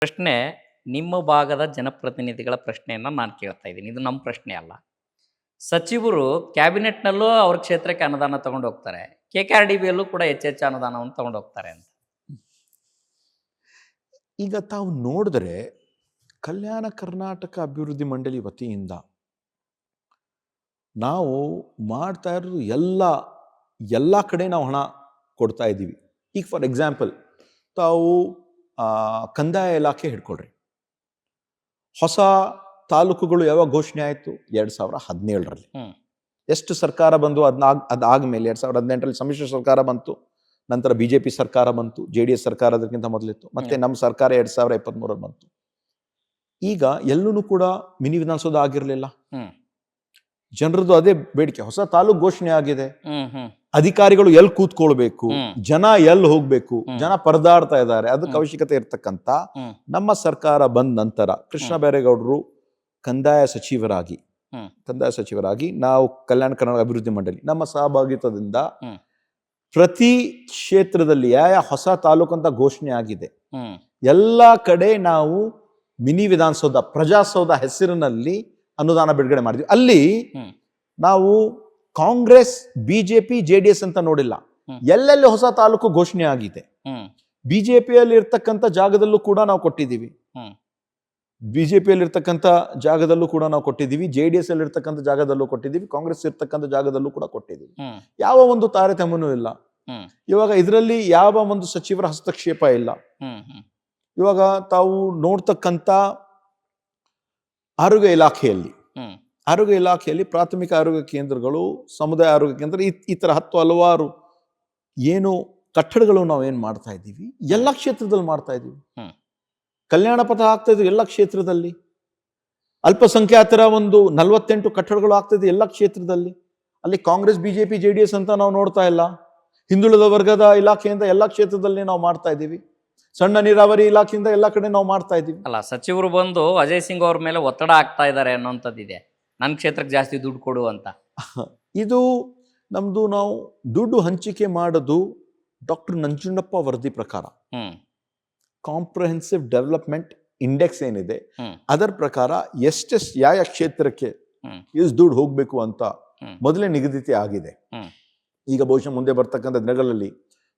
ಪ್ರಶ್ನೆ ನಿಮ್ಮ ಭಾಗದ ಜನಪ್ರತಿನಿಧಿಗಳ ಪ್ರಶ್ನೆಯನ್ನು ನಾನು ಕೇಳ್ತಾ ಇದ್ದೀನಿ. ಇದು ನಮ್ಮ ಪ್ರಶ್ನೆ ಅಲ್ಲ. ಸಚಿವರು ಕ್ಯಾಬಿನೆಟ್ನಲ್ಲೂ ಅವ್ರ ಕ್ಷೇತ್ರಕ್ಕೆ ಅನುದಾನ ತಗೊಂಡು ಹೋಗ್ತಾರೆ. KKRDBಯಲ್ಲೂ ಕೂಡ ಹೆಚ್ಚೆಚ್ಚು ಅನುದಾನವನ್ನು ತಗೊಂಡು ಹೋಗ್ತಾರೆ ಅಂತ. ಈಗ ತಾವು ನೋಡಿದ್ರೆ ಕಲ್ಯಾಣ ಕರ್ನಾಟಕ ಅಭಿವೃದ್ಧಿ ಮಂಡಳಿ ವತಿಯಿಂದ ನಾವು ಮಾಡ್ತಾ ಇರೋದು ಎಲ್ಲ ಕಡೆ ನಾವು ಹಣ ಕೊಡ್ತಾ ಇದ್ದೀವಿ. ಈಗ ಫಾರ್ ಎಕ್ಸಾಂಪಲ್ ತಾವು ಕಂದಾಯ ಇಲಾಖೆ ಹಿಡ್ಕೊಳ್ರಿ. ಹೊಸ ತಾಲೂಕುಗಳು ಯಾವಾಗ ಘೋಷಣೆ ಆಯಿತು? 2017ರಲ್ಲಿ. ಎಷ್ಟು ಸರ್ಕಾರ ಬಂದು ಅದಾದ್ಮೇಲೆ 2018ರಲ್ಲಿ ಸಮ್ಮಿಶ್ರ ಸರ್ಕಾರ ಬಂತು, ನಂತರ BJP ಸರ್ಕಾರ ಬಂತು, JDS ಸರ್ಕಾರ ಅದಕ್ಕಿಂತ ಮೊದಲಿತ್ತು, ಮತ್ತೆ ನಮ್ಮ ಸರ್ಕಾರ 2023ರಲ್ಲಿ ಬಂತು. ಈಗ ಎಲ್ಲೂ ಕೂಡ ಮಿನಿ ವಿಧಾನಸೌಧ ಆಗಿರಲಿಲ್ಲ. ಜನರದ್ದು ಅದೇ ಬೇಡಿಕೆ. ಹೊಸ ತಾಲೂಕು ಘೋಷಣೆ ಆಗಿದೆ, ಅಧಿಕಾರಿಗಳು ಎಲ್ಲಿ ಕೂತ್ಕೊಳ್ಬೇಕು, ಜನ ಎಲ್ಲಿ ಹೋಗ್ಬೇಕು, ಜನ ಪರದಾಡ್ತಾ ಇದ್ದಾರೆ, ಅದಕ್ಕೆ ಅವಶ್ಯಕತೆ ಇರ್ತಕ್ಕಂಥ ನಮ್ಮ ಸರ್ಕಾರ ಬಂದ ನಂತರ ಕೃಷ್ಣ ಬೈರೇಗೌಡರು ಕಂದಾಯ ಸಚಿವರಾಗಿ ನಾವು ಕಲ್ಯಾಣ ಕರ್ನಾಟಕ ಅಭಿವೃದ್ಧಿ ಮಂಡಳಿ ನಮ್ಮ ಸಹಭಾಗಿತ್ವದಿಂದ ಪ್ರತಿ ಕ್ಷೇತ್ರದಲ್ಲಿ ಯಾವ ಹೊಸ ತಾಲೂಕು ಅಂತ ಘೋಷಣೆ ಆಗಿದೆ ಎಲ್ಲ ಕಡೆ ನಾವು ಮಿನಿ ವಿಧಾನಸೌಧ, ಪ್ರಜಾಸೌಧ ಹೆಸರಿನಲ್ಲಿ ಅನುದಾನ ಬಿಡುಗಡೆ ಮಾಡಿದ್ವಿ. ಅಲ್ಲಿ ನಾವು ಕಾಂಗ್ರೆಸ್, BJP, JDS ಅಂತ ನೋಡಿಲ್ಲ. ಎಲ್ಲೆಲ್ಲಿ ಹೊಸ ತಾಲೂಕು ಘೋಷಣೆ ಆಗಿದೆ, BJPಯಲ್ಲಿ ಇರ್ತಕ್ಕಂಥ ಜಾಗದಲ್ಲೂ ಕೂಡ ನಾವು ಕೊಟ್ಟಿದ್ದೀವಿ, BJPಯಲ್ಲಿ ಇರ್ತಕ್ಕಂಥ ಜಾಗದಲ್ಲೂ ಕೂಡ ನಾವು ಕೊಟ್ಟಿದ್ದೀವಿ, JDS ಅಲ್ಲಿ ಇರ್ತಕ್ಕಂಥ ಜಾಗದಲ್ಲೂ ಕೊಟ್ಟಿದ್ದೀವಿ, ಕಾಂಗ್ರೆಸ್ ಇರ್ತಕ್ಕಂಥ ಜಾಗದಲ್ಲೂ ಕೂಡ ಕೊಟ್ಟಿದ್ದೀವಿ. ಯಾವ ಒಂದು ತಾರತಮ್ಯನೂ ಇಲ್ಲ. ಇವಾಗ ಇದರಲ್ಲಿ ಯಾವ ಒಂದು ಸಚಿವರ ಹಸ್ತಕ್ಷೇಪ ಇಲ್ಲ. ಇವಾಗ ತಾವು ನೋಡ್ತಕ್ಕಂಥ ಆರೋಗ್ಯ ಇಲಾಖೆಯಲ್ಲಿ ಪ್ರಾಥಮಿಕ ಆರೋಗ್ಯ ಕೇಂದ್ರಗಳು, ಸಮುದಾಯ ಆರೋಗ್ಯ ಕೇಂದ್ರ, ಈ ತರ ಹಲವಾರು ಏನು ಕಟ್ಟಡಗಳು ನಾವು ಏನ್ ಮಾಡ್ತಾ ಇದ್ದೀವಿ, ಎಲ್ಲ ಕ್ಷೇತ್ರದಲ್ಲಿ ಮಾಡ್ತಾ ಇದ್ದೀವಿ. ಕಲ್ಯಾಣ ಪಥ ಆಗ್ತಾ ಇದ್ವಿ ಎಲ್ಲ ಕ್ಷೇತ್ರದಲ್ಲಿ. ಅಲ್ಪಸಂಖ್ಯಾತರ ಒಂದು 48 ಕಟ್ಟಡಗಳು ಆಗ್ತಾ ಇದೆ ಎಲ್ಲ ಕ್ಷೇತ್ರದಲ್ಲಿ. ಅಲ್ಲಿ ಕಾಂಗ್ರೆಸ್, BJP, JDS ಅಂತ ನಾವು ನೋಡ್ತಾ ಇಲ್ಲ. ಹಿಂದುಳಿದ ವರ್ಗದ ಇಲಾಖೆಯಿಂದ ಎಲ್ಲ ಕ್ಷೇತ್ರದಲ್ಲಿ ನಾವು ಮಾಡ್ತಾ ಇದ್ದೀವಿ. ಸಣ್ಣ ನೀರಾವರಿ ಇಲಾಖೆಯಿಂದ ಎಲ್ಲ ಕಡೆ ನಾವು ಮಾಡ್ತಾ ಇದ್ದೀವಿ. ಅಲ್ಲ, ಸಚಿವರು ಬಂದು ಅಜಯ್ ಸಿಂಗ್ ಅವ್ರ ಮೇಲೆ ಒತ್ತಡ ಆಗ್ತಾ ಇದ್ದಾರೆ ಅನ್ನೋಂಥದ್ದಿದೆ, ನನ್ನ ಕ್ಷೇತ್ರಕ್ಕೆ ಜಾಸ್ತಿ ದುಡ್ಡು ಕೊಡು ಅಂತ. ಇದು ನಮ್ದು ನಾವು ದುಡ್ಡು ಹಂಚಿಕೆ ಮಾಡೋದು ಡಾಕ್ಟರ್ ನಂಜುಂಡಪ್ಪ ವರದಿ ಪ್ರಕಾರ, ಕಾಂಪ್ರಹೆನ್ಸಿವ್ ಡೆವಲಪ್ಮೆಂಟ್ ಇಂಡೆಕ್ಸ್ ಏನಿದೆ ಅದರ ಪ್ರಕಾರ ಎಷ್ಟೆಷ್ಟು ಯಾವ ಕ್ಷೇತ್ರಕ್ಕೆ ಎಷ್ಟು ದುಡ್ಡು ಹೋಗ್ಬೇಕು ಅಂತ ಮೊದಲೇ ನಿಗದಿತ ಆಗಿದೆ. ಈಗ ಬಹುಶಃ ಮುಂದೆ ಬರ್ತಕ್ಕಂಥ ದಿನಗಳಲ್ಲಿ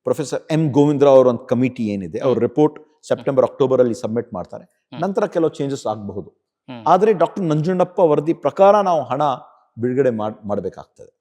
ಪ್ರೊಫೆಸರ್ M. ಗೋವಿಂದರಾವ್ ಅವರ ಒಂದು ಕಮಿಟಿ ಏನಿದೆ, ಅವ್ರ ರಿಪೋರ್ಟ್ ಸೆಪ್ಟೆಂಬರ್, ಅಕ್ಟೋಬರ್ ಅಲ್ಲಿ ಸಬ್ಮಿಟ್ ಮಾಡ್ತಾರೆ. ನಂತರ ಕೆಲವು ಚೇಂಜಸ್ ಆಗಬಹುದು. ಆದರೆ ಡಾಕ್ಟರ್ ನಂಜುಂಡಪ್ಪ ವರದಿ ಪ್ರಕಾರ ನಾವು ಹಣ ಬಿಡುಗಡೆ ಮಾಡಬೇಕಾಗ್ತದೆ.